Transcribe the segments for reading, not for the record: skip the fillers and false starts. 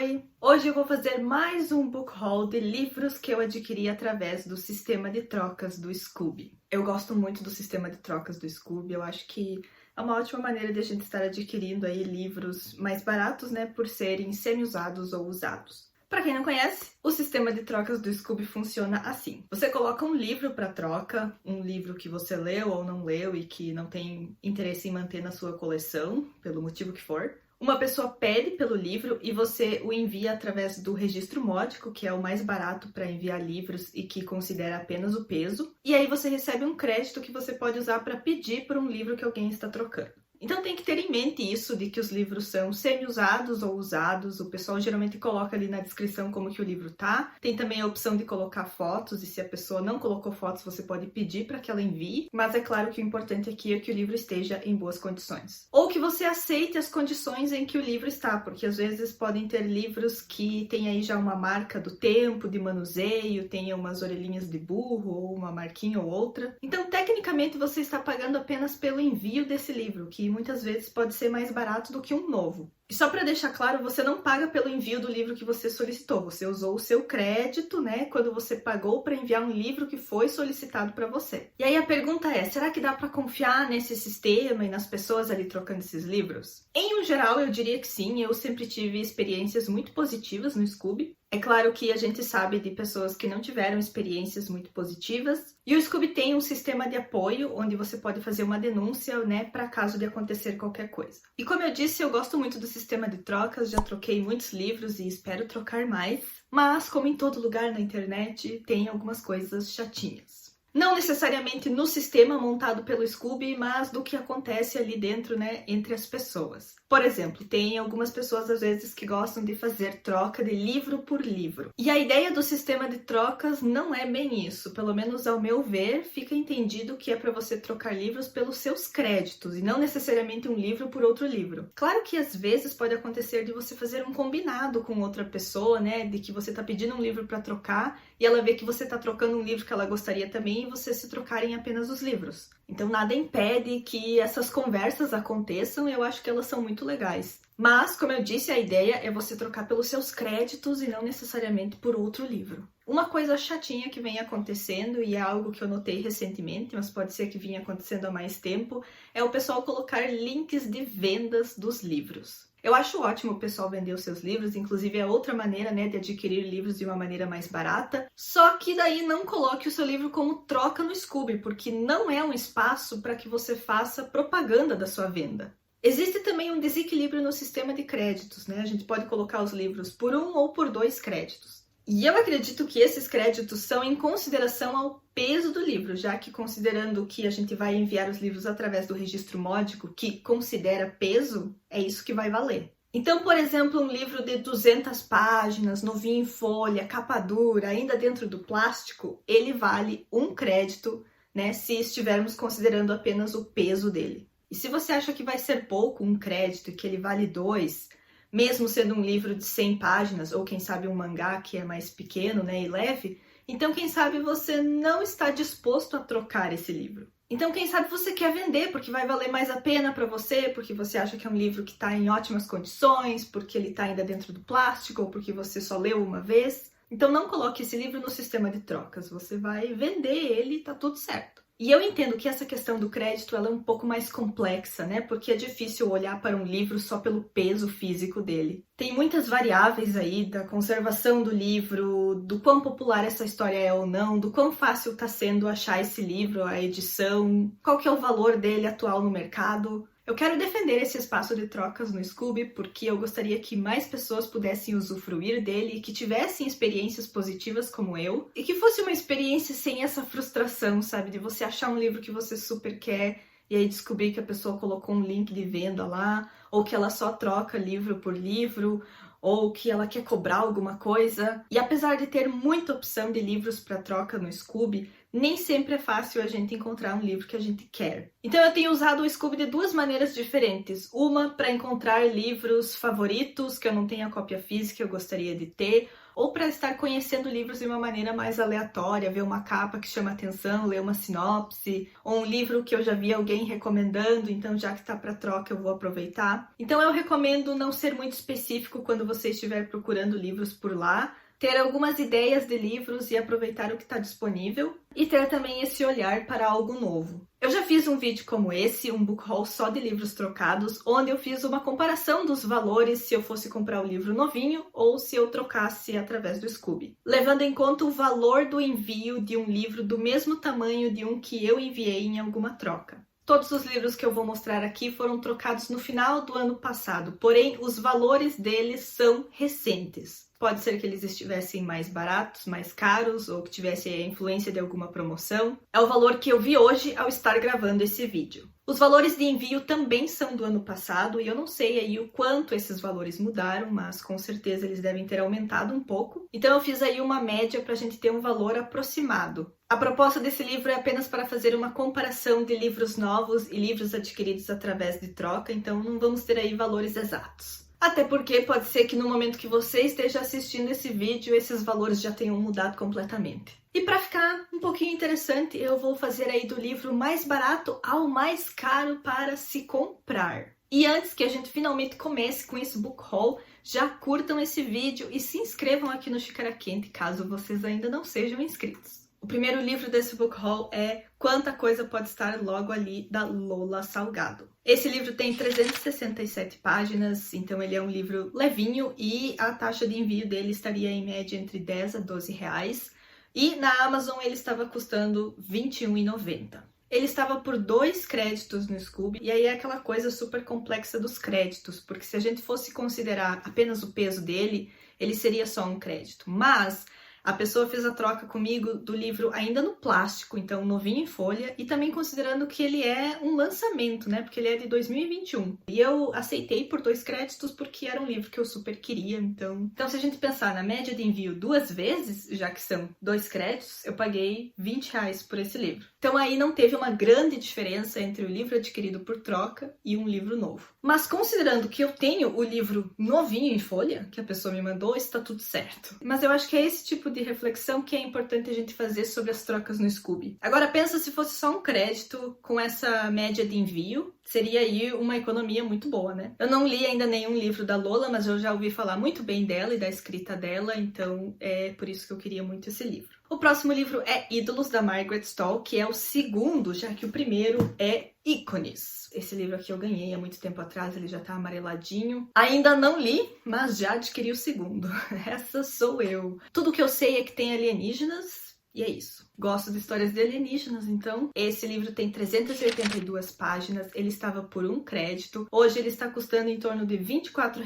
Oi! Hoje eu vou fazer mais um book haul de livros que eu adquiri através do sistema de trocas do Scoob. Eu gosto muito do sistema de trocas do Scoob, eu acho que é uma ótima maneira de a gente estar adquirindo aí livros mais baratos, né, por serem semi-usados ou usados. Para quem não conhece, o sistema de trocas do Scoob funciona assim. Você coloca um livro para troca, um livro que você leu ou não leu e que não tem interesse em manter na sua coleção, pelo motivo que for. Uma pessoa pede pelo livro e você o envia através do registro módico, que é o mais barato para enviar livros e que considera apenas o peso. E aí você recebe um crédito que você pode usar para pedir por um livro que alguém está trocando. Então tem que ter em mente isso de que os livros são semi-usados ou usados. O pessoal geralmente coloca ali na descrição como que o livro tá. Tem também a opção de colocar fotos, e se a pessoa não colocou fotos, você pode pedir para que ela envie. Mas é claro que o importante aqui é que o livro esteja em boas condições. Ou que você aceite as condições em que o livro está, porque às vezes podem ter livros que tem aí já uma marca do tempo, de manuseio, tem umas orelhinhas de burro, ou uma marquinha ou outra. Então, tecnicamente, você está pagando apenas pelo envio desse livro, que muitas vezes pode ser mais barato do que um novo. E só para deixar claro, você não paga pelo envio do livro que você solicitou, você usou o seu crédito, né, quando você pagou para enviar um livro que foi solicitado para você. E aí a pergunta é, será que dá para confiar nesse sistema e nas pessoas ali trocando esses livros? Em um geral, eu diria que sim, eu sempre tive experiências muito positivas no Scoob. É claro que a gente sabe de pessoas que não tiveram experiências muito positivas. E o Scoob tem um sistema de apoio, onde você pode fazer uma denúncia, né, para caso de acontecer qualquer coisa. E como eu disse, eu gosto muito do sistema de trocas, já troquei muitos livros e espero trocar mais. Mas, como em todo lugar na internet, tem algumas coisas chatinhas. Não necessariamente no sistema montado pelo Scoob, mas do que acontece ali dentro, né, entre as pessoas. Por exemplo, tem algumas pessoas às vezes que gostam de fazer troca de livro por livro. E a ideia do sistema de trocas não é bem isso. Pelo menos ao meu ver, fica entendido que é para você trocar livros pelos seus créditos e não necessariamente um livro por outro livro. Claro que às vezes pode acontecer de você fazer um combinado com outra pessoa, né, de que você tá pedindo um livro para trocar e ela vê que você tá trocando um livro que ela gostaria também e vocês se trocarem apenas os livros. Então nada impede que essas conversas aconteçam e eu acho que elas são muito legais. Mas, como eu disse, a ideia é você trocar pelos seus créditos e não necessariamente por outro livro. Uma coisa chatinha que vem acontecendo, e é algo que eu notei recentemente, mas pode ser que vinha acontecendo há mais tempo, é o pessoal colocar links de vendas dos livros. Eu acho ótimo o pessoal vender os seus livros, inclusive é outra maneira, né, de adquirir livros de uma maneira mais barata, só que daí não coloque o seu livro como troca no Scoob, porque não é um espaço para que você faça propaganda da sua venda. Existe também um desequilíbrio no sistema de créditos, né? A gente pode colocar os livros por 1 ou por 2 créditos. E eu acredito que esses créditos são em consideração ao peso do livro, já que considerando que a gente vai enviar os livros através do registro módico, que considera peso, é isso que vai valer. Então, por exemplo, um livro de 200 páginas, novinho em folha, capa dura, ainda dentro do plástico, ele vale 1 crédito, né, se estivermos considerando apenas o peso dele. E se você acha que vai ser pouco 1 crédito e que ele vale 2, mesmo sendo um livro de 100 páginas, ou quem sabe um mangá que é mais pequeno, né, e leve, então quem sabe você não está disposto a trocar esse livro. Então quem sabe você quer vender, porque vai valer mais a pena para você, porque você acha que é um livro que está em ótimas condições, porque ele está ainda dentro do plástico, ou porque você só leu uma vez. Então não coloque esse livro no sistema de trocas, você vai vender ele e tá tudo certo. E eu entendo que essa questão do crédito ela é um pouco mais complexa, né? Porque é difícil olhar para um livro só pelo peso físico dele. Tem muitas variáveis aí da conservação do livro, do quão popular essa história é ou não, do quão fácil está sendo achar esse livro, a edição, qual que é o valor dele atual no mercado. Eu quero defender esse espaço de trocas no Scoob porque eu gostaria que mais pessoas pudessem usufruir dele e que tivessem experiências positivas como eu e que fosse uma experiência sem essa frustração, sabe? De você achar um livro que você super quer e aí descobrir que a pessoa colocou um link de venda lá ou que ela só troca livro por livro ou que ela quer cobrar alguma coisa. E apesar de ter muita opção de livros para troca no Scoob, nem sempre é fácil a gente encontrar um livro que a gente quer. Então eu tenho usado o Scooby de duas maneiras diferentes. Uma para encontrar livros favoritos que eu não tenho a cópia física, eu gostaria de ter, ou para estar conhecendo livros de uma maneira mais aleatória, ver uma capa que chama atenção, ler uma sinopse, ou um livro que eu já vi alguém recomendando, então já que está para troca eu vou aproveitar. Então eu recomendo não ser muito específico quando você estiver procurando livros por lá, ter algumas ideias de livros e aproveitar o que está disponível, e ter também esse olhar para algo novo. Eu já fiz um vídeo como esse, um book haul só de livros trocados, onde eu fiz uma comparação dos valores se eu fosse comprar o livro novinho ou se eu trocasse através do Scooby, levando em conta o valor do envio de um livro do mesmo tamanho de um que eu enviei em alguma troca. Todos os livros que eu vou mostrar aqui foram trocados no final do ano passado, porém os valores deles são recentes. Pode ser que eles estivessem mais baratos, mais caros, ou que tivesse a influência de alguma promoção. É o valor que eu vi hoje ao estar gravando esse vídeo. Os valores de envio também são do ano passado, e eu não sei aí o quanto esses valores mudaram, mas com certeza eles devem ter aumentado um pouco. Então eu fiz aí uma média para a gente ter um valor aproximado. A proposta desse livro é apenas para fazer uma comparação de livros novos e livros adquiridos através de troca, então não vamos ter aí valores exatos. Até porque pode ser que no momento que você esteja assistindo esse vídeo, esses valores já tenham mudado completamente. E para ficar um pouquinho interessante, eu vou fazer aí do livro mais barato ao mais caro para se comprar. E antes que a gente finalmente comece com esse book haul, já curtam esse vídeo e se inscrevam aqui no Xícara Quente, caso vocês ainda não sejam inscritos. O primeiro livro desse book haul é Quanta Coisa Pode Estar Logo Ali, da Lola Salgado. Esse livro tem 367 páginas, então ele é um livro levinho e a taxa de envio dele estaria em média entre 10 a 12 reais. E na Amazon ele estava custando R$ 21,90. Ele estava por 2 créditos no Scooby, e aí é aquela coisa super complexa dos créditos, porque se a gente fosse considerar apenas o peso dele, ele seria só um crédito. Mas a pessoa fez a troca comigo do livro ainda no plástico, então novinho em folha, e também considerando que ele é um lançamento, né? Porque ele é de 2021. E eu aceitei por 2 créditos porque era um livro que eu super queria, então se a gente pensar na média de envio 2 vezes, já que são 2 créditos, eu paguei R$ 20 por esse livro. Então aí não teve uma grande diferença entre o livro adquirido por troca e um livro novo. Mas considerando que eu tenho o livro novinho em folha, que a pessoa me mandou, está tudo certo. Mas eu acho que é esse tipo de reflexão que é importante a gente fazer sobre as trocas no Scooby. Agora pensa se fosse só um crédito com essa média de envio, seria aí uma economia muito boa, né? Eu não li ainda nenhum livro da Lola, mas eu já ouvi falar muito bem dela e da escrita dela, então é por isso que eu queria muito esse livro. O próximo livro é Ídolos, da Margaret Stoll, que é o segundo, já que o primeiro é Ícones. Esse livro aqui eu ganhei há muito tempo atrás, ele já tá amareladinho. Ainda não li, mas já adquiri o segundo. Essa sou eu. Tudo que eu sei é que tem alienígenas, e é isso. Gosto de histórias de alienígenas, então. Esse livro tem 382 páginas, ele estava por 1 crédito. Hoje ele está custando em torno de R$ 24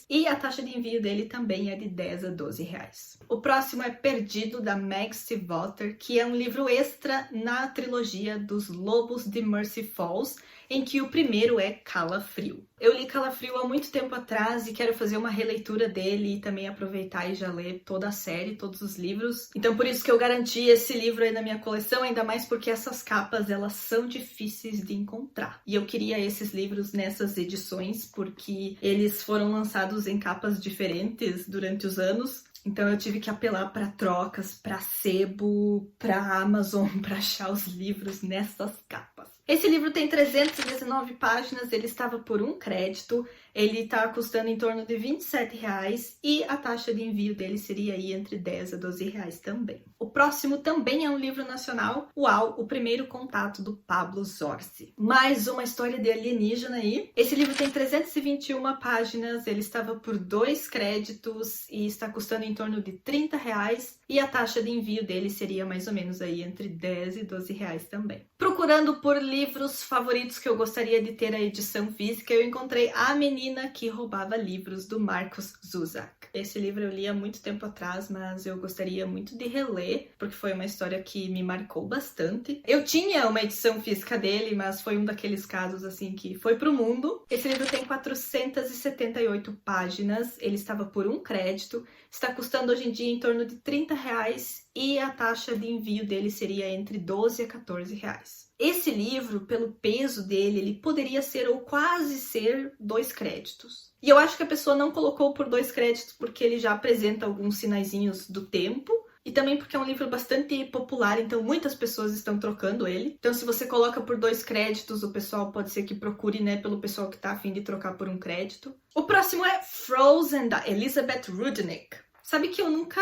e a taxa de envio dele também é de 10 a 12 reais. O próximo é Perdido, da Meg Stiefvater, que é um livro extra na trilogia dos Lobos de Mercy Falls, em que o primeiro é Calafrio. Eu li Calafrio há muito tempo atrás e quero fazer uma releitura dele e também aproveitar e já ler toda a série, todos os livros. Então por isso que eu garanti esse livro aí na minha coleção, ainda mais porque essas capas elas são difíceis de encontrar. E eu queria esses livros nessas edições porque eles foram lançados em capas diferentes durante os anos. Então eu tive que apelar para trocas, para sebo, para Amazon, para achar os livros nessas capas. Esse livro tem 319 páginas, ele estava por 1 crédito, ele está custando em torno de R$ 27 e a taxa de envio dele seria aí entre 10 a 12 reais também. O próximo também é um livro nacional, Uau, o Primeiro Contato, do Pablo Zorzi. Mais uma história de alienígena aí. Esse livro tem 321 páginas, ele estava por 2 créditos e está custando em torno de R$ 30 e a taxa de envio dele seria mais ou menos aí entre 10 e 12 reais também. Procurando por livros favoritos que eu gostaria de ter a edição física, eu encontrei A Menina menina que roubava livros, do Markus Zusak. Esse livro eu li há muito tempo atrás, mas eu gostaria muito de reler, porque foi uma história que me marcou bastante. Eu tinha uma edição física dele, mas foi um daqueles casos assim que foi pro mundo. Esse livro tem 478 páginas, ele estava por um crédito, está custando hoje em dia em torno de R$30 e a taxa de envio dele seria entre R$12 a R$14. Esse livro, pelo peso dele, ele poderia ser ou quase ser 2 créditos. E eu acho que a pessoa não colocou por 2 créditos porque ele já apresenta alguns sinaizinhos do tempo. E também porque é um livro bastante popular, então muitas pessoas estão trocando ele. Então se você coloca por 2 créditos, o pessoal pode ser que procure, né, pelo pessoal que tá a fim de trocar por um crédito. O próximo é Frozen, da Elizabeth Rudnick. Sabe que eu nunca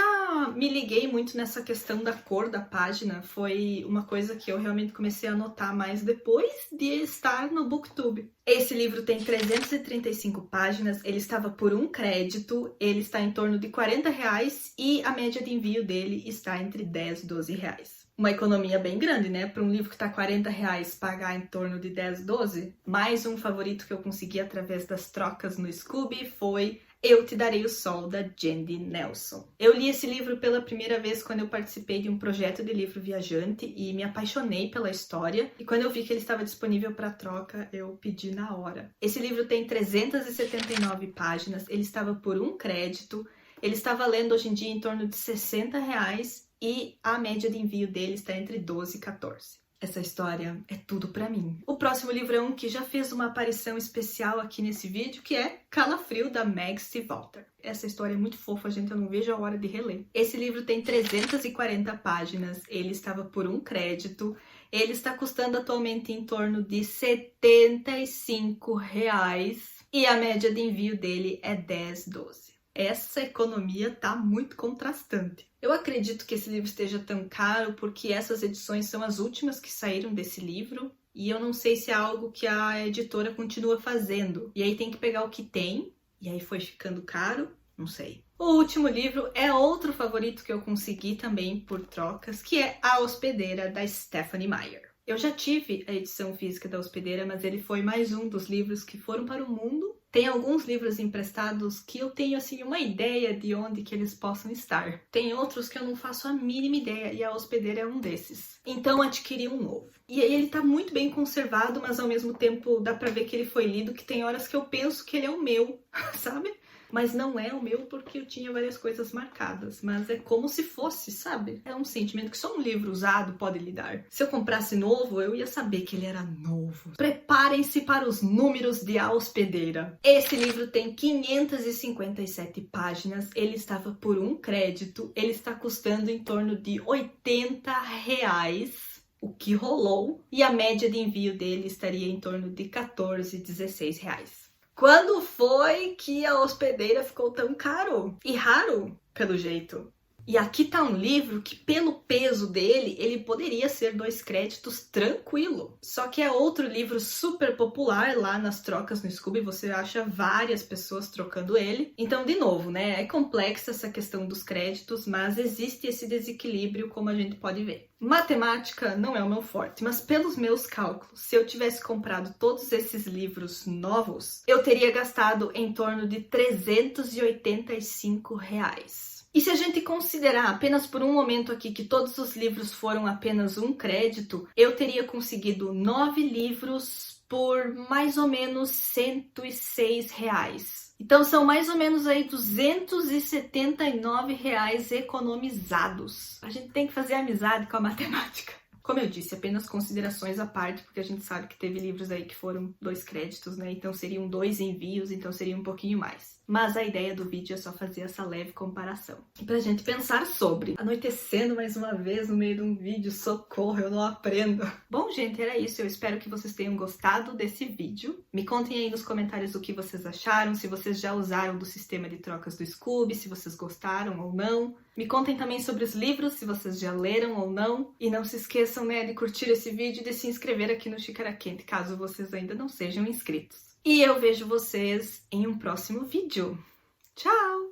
me liguei muito nessa questão da cor da página, foi uma coisa que eu realmente comecei a notar mais depois de estar no BookTube. Esse livro tem 335 páginas, ele estava por um crédito, ele está em torno de R$40 e a média de envio dele está entre R$10 e R$12. Uma economia bem grande, né? Para um livro que tá R$40, pagar em torno de 10, 12. Mais um favorito que eu consegui através das trocas no Scooby foi Eu Te Darei o Sol, da Jandy Nelson. Eu li esse livro pela primeira vez quando eu participei de um projeto de livro viajante e me apaixonei pela história. E quando eu vi que ele estava disponível para troca, eu pedi na hora. Esse livro tem 379 páginas, ele estava por um crédito, ele está valendo hoje em dia em torno de R$60 e a média de envio dele está entre 12 e 14. Essa história é tudo pra mim. O próximo livro é um que já fez uma aparição especial aqui nesse vídeo, que é Calafrio, da Meg Stiefvater. Essa história é muito fofa, gente, eu não vejo a hora de reler. Esse livro tem 340 páginas, ele estava por um crédito, ele está custando atualmente em torno de R$75 e a média de envio dele é 10, 12. Essa economia tá muito contrastante. Eu acredito que esse livro esteja tão caro porque essas edições são as últimas que saíram desse livro e eu não sei se é algo que a editora continua fazendo. E aí tem que pegar o que tem, e aí foi ficando caro, não sei. O último livro é outro favorito que eu consegui também por trocas, que é A Hospedeira, da Stephenie Meyer. Eu já tive a edição física da Hospedeira, mas ele foi mais um dos livros que foram para o mundo. Tem alguns livros emprestados que eu tenho, assim, uma ideia de onde que eles possam estar. Tem outros que eu não faço a mínima ideia, e a Hospedeira é um desses. Então, adquiri um novo. E aí ele tá muito bem conservado, mas ao mesmo tempo dá pra ver que ele foi lido, que tem horas que eu penso que ele é o meu, sabe? Mas não é o meu porque eu tinha várias coisas marcadas, mas é como se fosse, sabe? É um sentimento que só um livro usado pode lhe dar. Se eu comprasse novo, eu ia saber que ele era novo. Preparem-se para os números de A Hospedeira. Esse livro tem 557 páginas, ele estava por um crédito, ele está custando em torno de R$80, o que rolou, e a média de envio dele estaria em torno de 14, 16 reais. Quando foi que A Hospedeira ficou tão caro? E raro, pelo jeito. E aqui tá um livro que, pelo peso dele, ele poderia ser 2 créditos tranquilo. Só que é outro livro super popular lá nas trocas no Scooby, você acha várias pessoas trocando ele. Então, de novo, né, é complexa essa questão dos créditos, mas existe esse desequilíbrio, como a gente pode ver. Matemática não é o meu forte, mas pelos meus cálculos, se eu tivesse comprado todos esses livros novos, eu teria gastado em torno de R$385. E se a gente considerar apenas por um momento aqui que todos os livros foram apenas um crédito, eu teria conseguido 9 livros por mais ou menos R$106. Então são mais ou menos aí R$279 economizados. A gente tem que fazer amizade com a matemática. Como eu disse, apenas considerações à parte, porque a gente sabe que teve livros aí que foram 2 créditos, né? Então seriam 2 envios, então seria um pouquinho mais. Mas a ideia do vídeo é só fazer essa leve comparação. E pra gente pensar sobre. Anoitecendo mais uma vez no meio de um vídeo, socorro, eu não aprendo. Bom, gente, era isso. Eu espero que vocês tenham gostado desse vídeo. Me contem aí nos comentários o que vocês acharam, se vocês já usaram do sistema de trocas do Scooby, se vocês gostaram ou não. Me contem também sobre os livros, se vocês já leram ou não. E não se esqueçam, né, de curtir esse vídeo e de se inscrever aqui no Xícara Quente, caso vocês ainda não sejam inscritos. E eu vejo vocês em um próximo vídeo. Tchau!